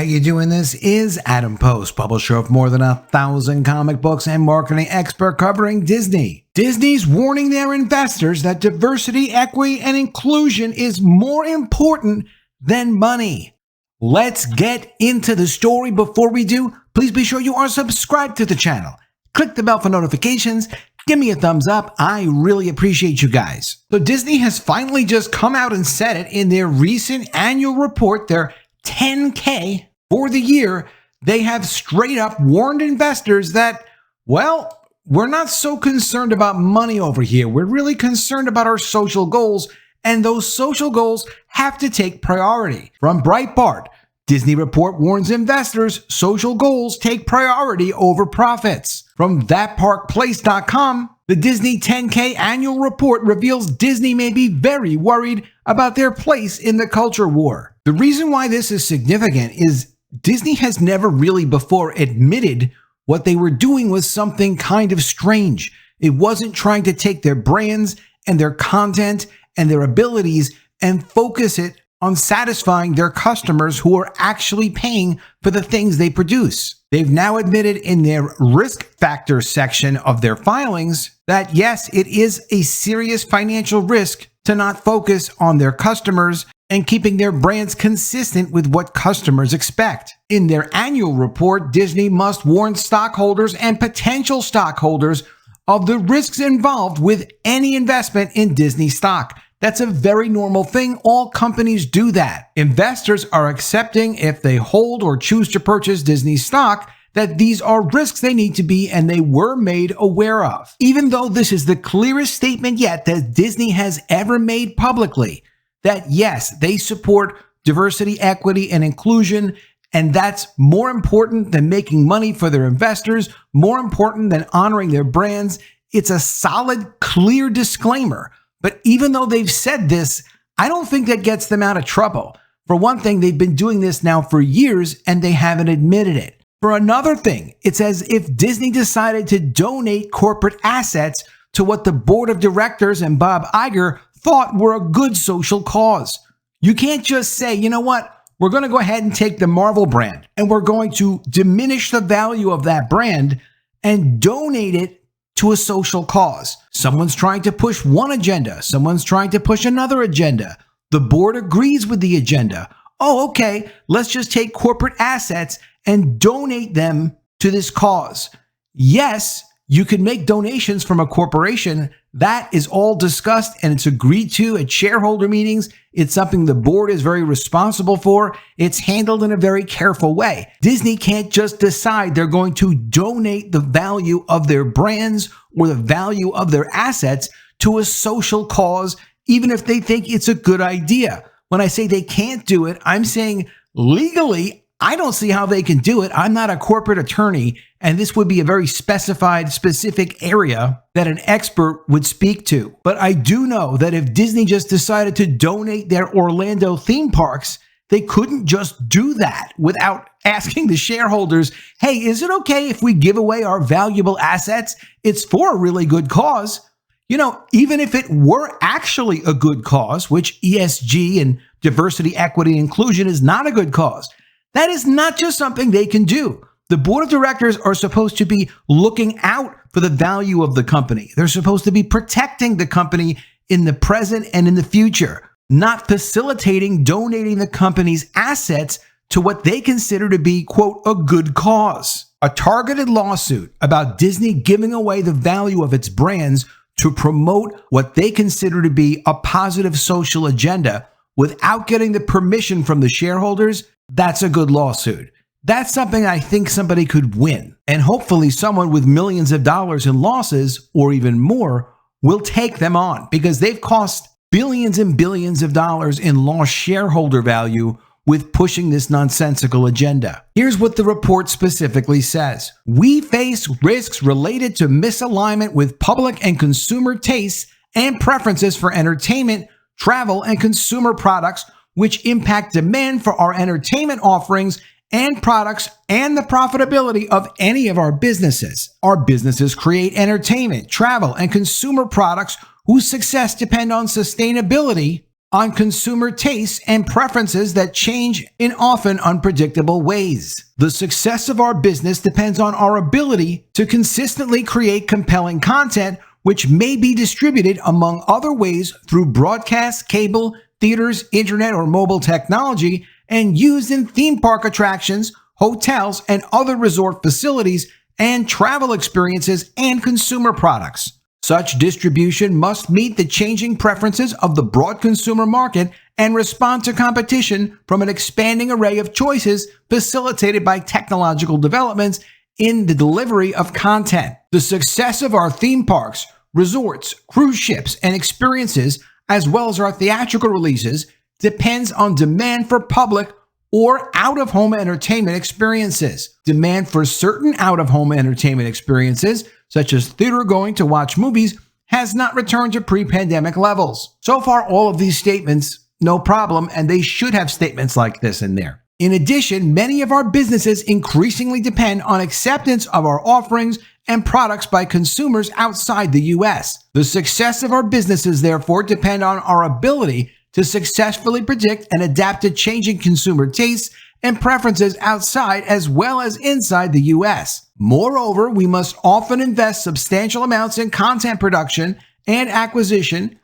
you doing? This is Adam Post, publisher of more than 1,000 comic books and marketing expert covering Disney. Disney's warning their investors that diversity, equity, and inclusion is more important than money. Let's get into the story. Before we do, please be sure you are subscribed to the channel. Click the bell for notifications. Give me a thumbs up. I really appreciate you guys. So Disney has finally just come out and said it in their recent annual report, their 10K for the year. They have straight up warned investors that, well, we're not so concerned about money over here. We're really concerned about our social goals, and those social goals have to take priority. From Breitbart, Disney report warns investors social goals take priority over profits. From thatparkplace.com, the Disney 10K annual report reveals Disney may be very worried about their place in the culture war. The reason why this is significant is Disney has never really before admitted what they were doing was something kind of strange. It wasn't trying to take their brands and their content and their abilities and focus it on satisfying their customers who are actually paying for the things they produce. They've now admitted in their risk factor section of their filings that yes, it is a serious financial risk to not focus on their customers and keeping their brands consistent with what customers expect. In their annual report, Disney must warn stockholders and potential stockholders of the risks involved with any investment in Disney stock. That's a very normal thing. All companies do that. Investors are accepting, if they hold or choose to purchase Disney stock, that these are risks they need to be and they were made aware of. Even though this is the clearest statement yet that Disney has ever made publicly, that yes, they support diversity, equity, and inclusion, and that's more important than making money for their investors, more important than honoring their brands. It's a solid, clear disclaimer. But even though they've said this, I don't think that gets them out of trouble. For one thing, they've been doing this now for years and they haven't admitted it. For another thing, it's as if Disney decided to donate corporate assets to what the board of directors and Bob Iger thought were a good social cause. You can't just say, you know what, we're going to go ahead and take the Marvel brand and we're going to diminish the value of that brand and donate it to a social cause. Someone's trying to push one agenda. Someone's trying to push another agenda. The board agrees with the agenda. Oh, okay, let's just take corporate assets and donate them to this cause. Yes, you can make donations from a corporation. That is all discussed and it's agreed to at shareholder meetings. It's something the board is very responsible for. It's handled in a very careful way. Disney can't just decide they're going to donate the value of their brands or the value of their assets to a social cause, even if they think it's a good idea. When I say they can't do it, I'm saying legally, I don't see how they can do it. I'm not a corporate attorney, and this would be a very specified, specific area that an expert would speak to. But I do know that if Disney just decided to donate their Orlando theme parks, they couldn't just do that without asking the shareholders, hey, is it okay if we give away our valuable assets? It's for a really good cause. You know, even if it were actually a good cause, which ESG and diversity, equity, and inclusion is not a good cause, that is not just something they can do. The board of directors are supposed to be looking out for the value of the company. They're supposed to be protecting the company in the present and in the future, not facilitating donating the company's assets to what they consider to be, quote, a good cause. A targeted lawsuit about Disney giving away the value of its brands to promote what they consider to be a positive social agenda without getting the permission from the shareholders, that's a good lawsuit. That's something I think somebody could win. And hopefully someone with millions of dollars in losses or even more will take them on because they've cost billions and billions of dollars in lost shareholder value with pushing this nonsensical agenda. Here's what the report specifically says. We face risks related to misalignment with public and consumer tastes and preferences for entertainment, travel, and consumer products, which impact demand for our entertainment offerings and products and the profitability of any of our businesses. Our businesses create entertainment, travel, and consumer products whose success depend on sustainability on consumer tastes and preferences that change in often unpredictable ways. The success of our business depends on our ability to consistently create compelling content, which may be distributed among other ways through broadcast, cable, theaters, internet, or mobile technology, and used in theme park attractions, hotels, and other resort facilities, and travel experiences and consumer products. Such distribution must meet the changing preferences of the broad consumer market and respond to competition from an expanding array of choices facilitated by technological developments in the delivery of content. The success of our theme parks, resorts, cruise ships, and experiences, as well as our theatrical releases, depends on demand for public or out-of-home entertainment experiences. Demand for certain out-of-home entertainment experiences, such as theater going to watch movies, has not returned to pre-pandemic levels. So far, all of these statements, no problem, and they should have statements like this in there. In addition, many of our businesses increasingly depend on acceptance of our offerings and products by consumers outside the U.S. The success of our businesses, therefore, depend on our ability to successfully predict and adapt to changing consumer tastes and preferences outside as well as inside the U.S. Moreover, we must often invest substantial amounts in content production and acquisition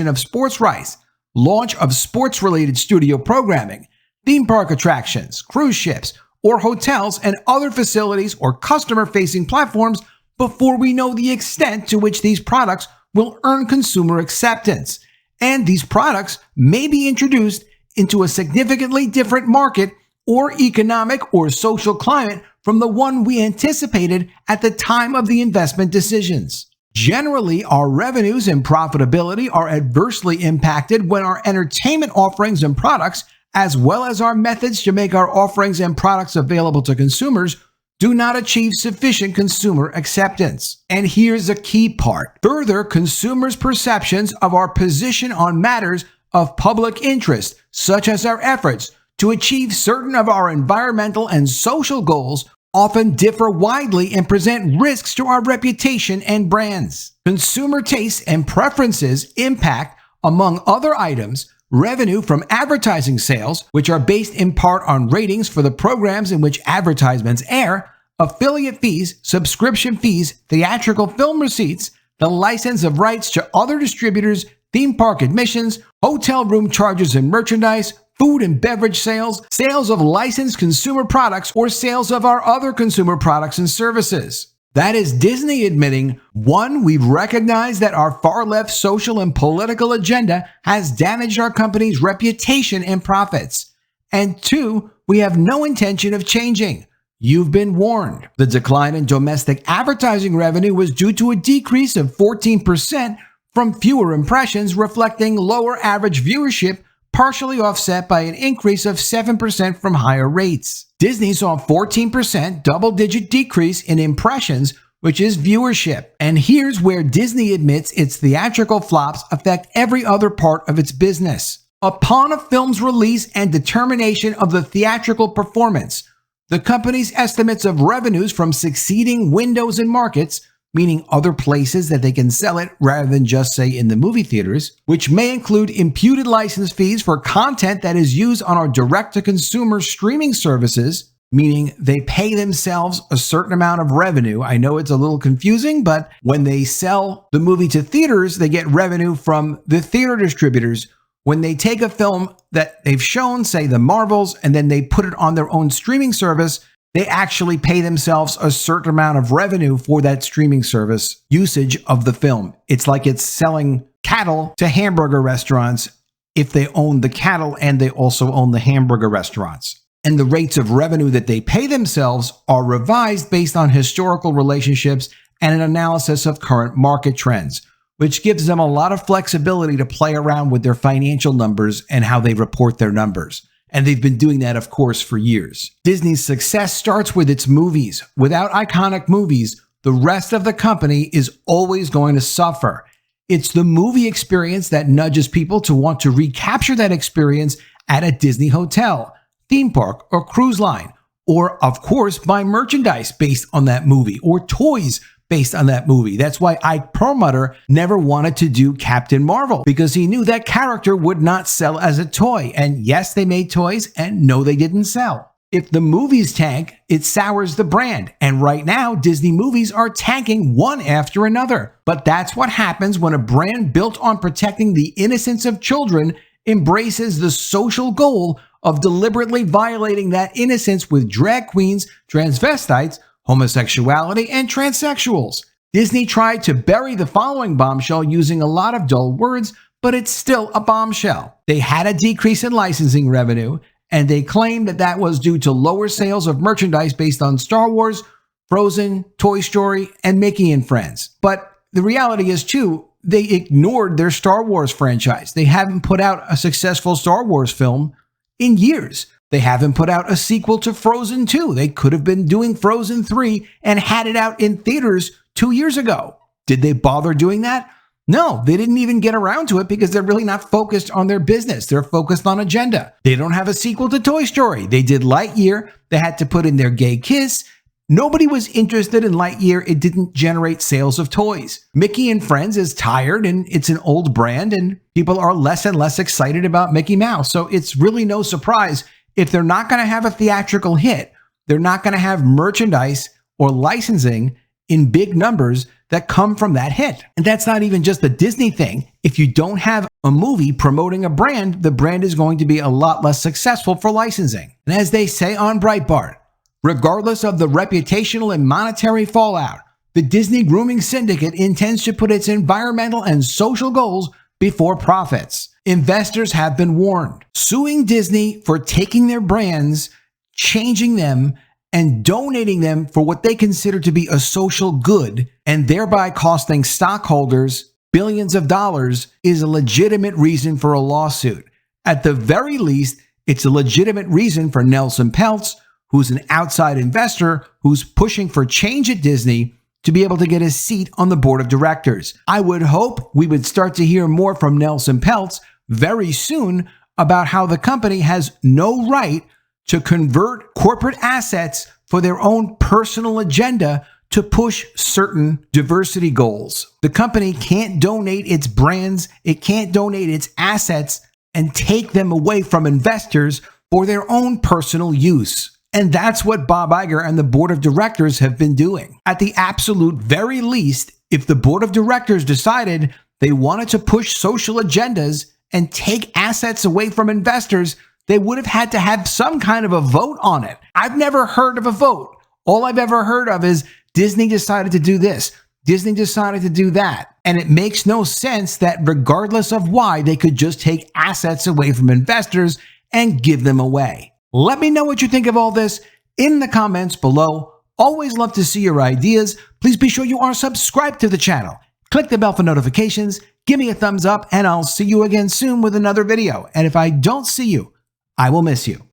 of sports rights, launch of sports-related studio programming, theme park attractions, cruise ships, or hotels and other facilities or customer-facing platforms before we know the extent to which these products will earn consumer acceptance. And these products may be introduced into a significantly different market or economic or social climate from the one we anticipated at the time of the investment decisions. Generally, our revenues and profitability are adversely impacted when our entertainment offerings and products, as well as our methods to make our offerings and products available to consumers, do not achieve sufficient consumer acceptance. And here's a key part. Further, consumers' perceptions of our position on matters of public interest, such as our efforts to achieve certain of our environmental and social goals, often differ widely and present risks to our reputation and brands. Consumer tastes and preferences impact, among other items, revenue from advertising sales, which are based in part on ratings for the programs in which advertisements air, affiliate fees, subscription fees, theatrical film receipts, the license of rights to other distributors, theme park admissions, hotel room charges and merchandise, food and beverage sales, sales of licensed consumer products, or sales of our other consumer products and services. That is Disney admitting, 1, we've recognized that our far-left social and political agenda has damaged our company's reputation and profits. And 2, we have no intention of changing. You've been warned. The decline in domestic advertising revenue was due to a decrease of 14% from fewer impressions, reflecting lower average viewership, partially offset by an increase of 7% from higher rates. Disney saw a 14% double-digit decrease in impressions, which is viewership. And here's where Disney admits its theatrical flops affect every other part of its business. Upon a film's release and determination of the theatrical performance, the company's estimates of revenues from succeeding windows and markets, meaning other places that they can sell it rather than just, say, in the movie theaters, which may include imputed license fees for content that is used on our direct-to-consumer streaming services, meaning they pay themselves a certain amount of revenue. I know it's a little confusing, but when they sell the movie to theaters, they get revenue from the theater distributors. When they take a film that they've shown, say the Marvels, and then they put it on their own streaming service, they actually pay themselves a certain amount of revenue for that streaming service usage of the film. It's like it's selling cattle to hamburger restaurants if they own the cattle and they also own the hamburger restaurants. And the rates of revenue that they pay themselves are revised based on historical relationships and an analysis of current market trends, which gives them a lot of flexibility to play around with their financial numbers and how they report their numbers. And they've been doing that, of course, for years. Disney's success starts with its movies. Without iconic movies, the rest of the company is always going to suffer. It's the movie experience that nudges people to want to recapture that experience at a Disney hotel, theme park, or cruise line, or, of course, buy merchandise based on that movie, or toys based on that movie. That's why Ike Perlmutter never wanted to do Captain Marvel, because he knew that character would not sell as a toy. And yes, they made toys, and no, they didn't sell. If the movies tank, it sours the brand. And right now, Disney movies are tanking one after another. But that's what happens when a brand built on protecting the innocence of children embraces the social goal of deliberately violating that innocence with drag queens, transvestites, homosexuality, and transsexuals. Disney tried to bury the following bombshell using a lot of dull words, but it's still a bombshell. They had a decrease in licensing revenue, and they claimed that that was due to lower sales of merchandise based on Star Wars, Frozen, Toy Story, and Mickey and Friends. But the reality is, too, they ignored their Star Wars franchise. They haven't put out a successful Star Wars film in years. They haven't put out a sequel to Frozen 2. They could have been doing Frozen 3 and had it out in theaters 2 years ago. Did they bother doing that? No, they didn't even get around to it because they're really not focused on their business. They're focused on agenda. They don't have a sequel to Toy Story. They did Lightyear. They had to put in their gay kiss. Nobody was interested in Lightyear. It didn't generate sales of toys. Mickey and Friends is tired, and it's an old brand, and people are less and less excited about Mickey Mouse. So it's really no surprise if they're not going to have a theatrical hit, they're not going to have merchandise or licensing in big numbers that come from that hit. And that's not even just a Disney thing. If you don't have a movie promoting a brand, the brand is going to be a lot less successful for licensing. And as they say on Breitbart, regardless of the reputational and monetary fallout, the Disney Grooming Syndicate intends to put its environmental and social goals before profits. Investors have been warned. Suing Disney for taking their brands, changing them, and donating them for what they consider to be a social good, and thereby costing stockholders billions of dollars, is a legitimate reason for a lawsuit. At the very least, it's a legitimate reason for Nelson Peltz, who's an outside investor who's pushing for change at Disney, to be able to get a seat on the board of directors. I would hope we would start to hear more from Nelson Peltz very soon about how the company has no right to convert corporate assets for their own personal agenda to push certain diversity goals. The company can't donate its brands, it can't donate its assets and take them away from investors for their own personal use. And that's what Bob Iger and the board of directors have been doing. At the absolute very least, if the board of directors decided they wanted to push social agendas and take assets away from investors, they would have had to have some kind of a vote on it. I've never heard of a vote. All I've ever heard of is Disney decided to do this, Disney decided to do that. And it makes no sense that regardless of why, they could just take assets away from investors and give them away. Let me know what you think of all this in the comments below. Always love to see your ideas. Please be sure you are subscribed to the channel. Click the bell for notifications, give me a thumbs up, and I'll see you again soon with another video. And if I don't see you, I will miss you.